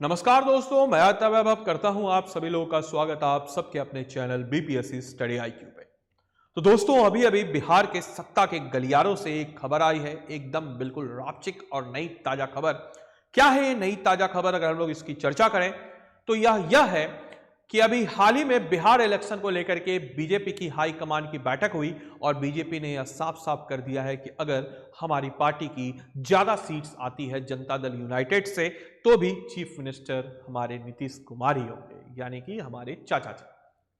नमस्कार दोस्तों, मैं आदित्य वैभव करता हूं आप सभी लोगों का स्वागत आप सबके अपने चैनल बीपीएससी स्टडी आईक्यू पे। तो दोस्तों अभी अभी बिहार के सत्ता के गलियारों से एक खबर आई है, एकदम बिल्कुल रापचिक और नई ताजा खबर। क्या है ये नई ताजा खबर? अगर हम लोग इसकी चर्चा करें तो यह है कि अभी हाल ही में बिहार इलेक्शन को लेकर के बीजेपी की हाईकमान की बैठक हुई और बीजेपी ने यह साफ साफ कर दिया है कि अगर हमारी पार्टी की ज्यादा सीट्स आती है जनता दल यूनाइटेड से तो भी चीफ मिनिस्टर हमारे नीतीश कुमार ही होंगे, यानी कि हमारे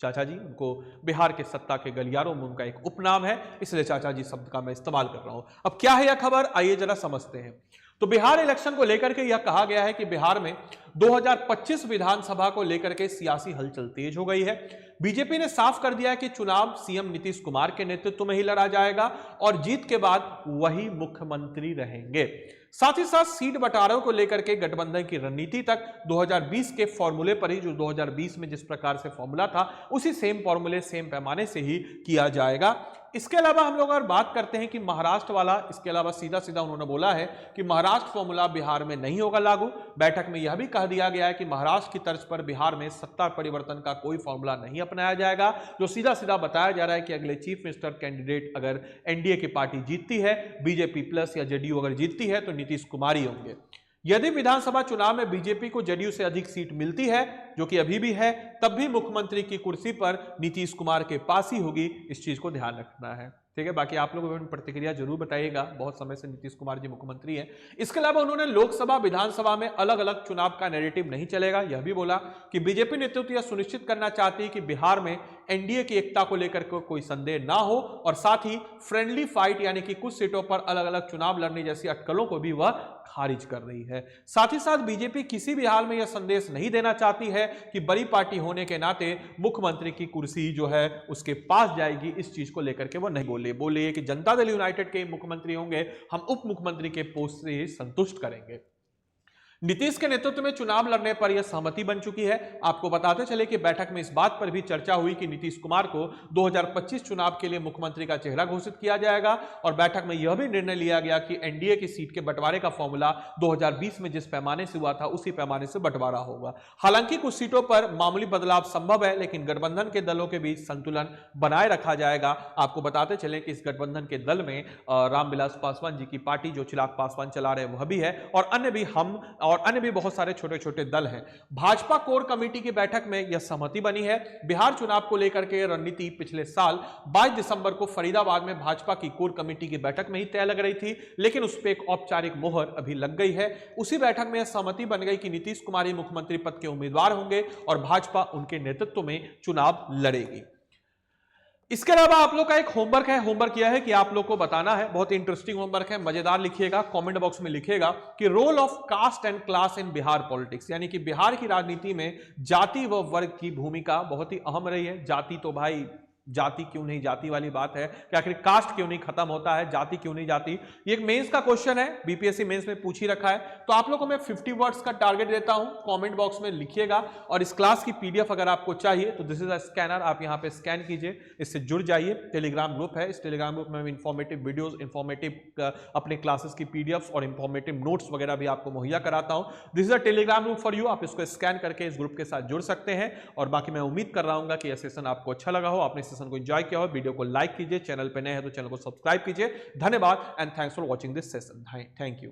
चाचा जी। उनको बिहार के सत्ता के गलियारों में उनका एक उपनाम है, इसलिए चाचा जी शब्द का मैं इस्तेमाल कर रहा हूं। अब क्या है यह खबर, आइए जरा समझते हैं। तो बिहार इलेक्शन को लेकर के यह कहा गया है कि बिहार में 2025 विधानसभा को लेकर के सियासी हलचल तेज हो गई है। बीजेपी ने साफ कर दिया है कि चुनाव सीएम नीतीश कुमार के नेतृत्व में ही लड़ा जाएगा और जीत के बाद वही मुख्यमंत्री रहेंगे। साथ ही साथ सीट बंटवारों को लेकर के गठबंधन की रणनीति तक 2020 के फॉर्मूले पर ही, जो 2020 में जिस प्रकार से फॉर्मूला था उसी सेम फॉर्मूले सेम पैमाने से ही किया जाएगा। इसके अलावा हम लोग अगर बात करते हैं कि महाराष्ट्र वाला, इसके अलावा सीधा सीधा उन्होंने बोला है कि महाराष्ट्र फॉर्मूला बिहार में नहीं होगा लागू। बैठक में यह भी कह दिया गया है कि महाराष्ट्र की तर्ज पर बिहार में सत्ता परिवर्तन का कोई फॉर्मूला नहीं अपनाया जाएगा। जो सीधा सीधा बताया जा रहा है कि अगले चीफ मिनिस्टर कैंडिडेट अगर एनडीए की पार्टी जीतती है, बीजेपी प्लस या जेडीयू अगर जीतती है तो नीतीश कुमार ही होंगे। यदि विधानसभा चुनाव में बीजेपी को जेडीयू से अधिक सीट मिलती है, जो कि अभी भी है, तब भी मुख्यमंत्री की कुर्सी पर नीतीश कुमार के पास ही होगी। इस चीज को ध्यान रखना है, ठीक है। बाकी आप लोग प्रतिक्रिया जरूर बताइएगा, बहुत समय से नीतीश कुमार जी मुख्यमंत्री हैं। इसके अलावा उन्होंने लोकसभा विधानसभा में अलग अलग चुनाव का नैरेटिव नहीं चलेगा, यह भी बोला कि बीजेपी नेतृत्व यह सुनिश्चित करना चाहती है कि बिहार में एनडीए की एकता को लेकर कोई संदेह ना हो और साथ ही फ्रेंडली फाइट यानी कि कुछ सीटों पर अलग अलग चुनाव लड़ने जैसी अटकलों को भी वह खारिज कर रही है। साथ ही साथ बीजेपी किसी भी हाल में यह संदेश नहीं देना चाहती है कि बड़ी पार्टी होने के नाते मुख्यमंत्री की कुर्सी जो है उसके पास जाएगी। इस चीज को लेकर के वो नहीं बोले कि जनता दल यूनाइटेड के मुख्यमंत्री होंगे, हम उप मुख्यमंत्री के पोस्ट से संतुष्ट करेंगे। नीतीश के नेतृत्व में चुनाव लड़ने पर यह सहमति बन चुकी है। आपको बताते चले कि बैठक में इस बात पर भी चर्चा हुई कि नीतीश कुमार को 2025 चुनाव के लिए मुख्यमंत्री का चेहरा घोषित किया जाएगा और बैठक में यह भी निर्णय लिया गया कि एनडीए की सीट के बंटवारे का फॉर्मूला 2020 में जिस पैमाने से हुआ था उसी पैमाने से बंटवारा होगा। हालांकि कुछ सीटों पर मामूली बदलाव संभव है, लेकिन गठबंधन के दलों के बीच संतुलन बनाए रखा जाएगा। आपको बताते चले कि इस गठबंधन के दल में रामविलास पासवान जी की पार्टी जो चिराग पासवान चला रहे वह भी है और अन्य भी बहुत सारे छोटे छोटे दल हैं। भाजपा कोर कमेटी की बैठक में यह सहमति बनी है। बिहार चुनाव को लेकर के रणनीति पिछले साल 22 दिसंबर को फरीदाबाद में भाजपा की कोर कमेटी की बैठक में ही तय लग रही थी, लेकिन उस पर एक औपचारिक मोहर अभी लग गई है। उसी बैठक में यह सहमति बन गई कि नीतीश कुमार ही मुख्यमंत्री पद के उम्मीदवार होंगे और भाजपा उनके नेतृत्व में चुनाव लड़ेगी। इसके अलावा आप लोग का एक होमवर्क है, होमवर्क यह है कि आप लोग को बताना है, बहुत इंटरेस्टिंग होमवर्क है, मजेदार लिखिएगा, कमेंट बॉक्स में लिखिएगा कि role of caste and class in Bihar politics, यानी कि बिहार की राजनीति में जाति व वर्ग की भूमिका बहुत ही अहम रही है। जाति तो भाई जाति क्यों नहीं, जाति वाली बात है कि आखिर कास्ट क्यों नहीं खत्म होता है, जाति क्यों नहीं जाती। ये एक मेंस का क्वेश्चन है, बीपीएससी मेंस में पूछ ही रखा है। तो आप लोगों को मैं 50 वर्ड्स का टारगेट देता हूं, कमेंट बॉक्स में लिखिएगा। और इस क्लास की पीडीएफ अगर आपको चाहिए तो दिस इज अ स्कैनर, आप यहां पे स्कैन कीजिए, इससे जुड़ जाइए। टेलीग्राम ग्रुप है, इस टेलीग्राम ग्रुप में इंफॉर्मेटिव वीडियोस, इंफॉर्मेटिव अपने क्लासेस की पीडीएफ और इंफॉर्मेटिव नोट्स वगैरह भी आपको मुहैया कराता हूं। This is a Telegram group for you, आप इसको स्कैन करके इस ग्रुप के साथ जुड़ सकते हैं। और बाकी मैं उम्मीद कर रहा हूं कि यह सेशन आपको अच्छा लगा हो, आपने सेशन को एंजॉय किया हो। वीडियो को लाइक कीजिए, चैनल पे नए हैं तो चैनल को सब्सक्राइब कीजिए। धन्यवाद and thanks for watching this session. Thank you.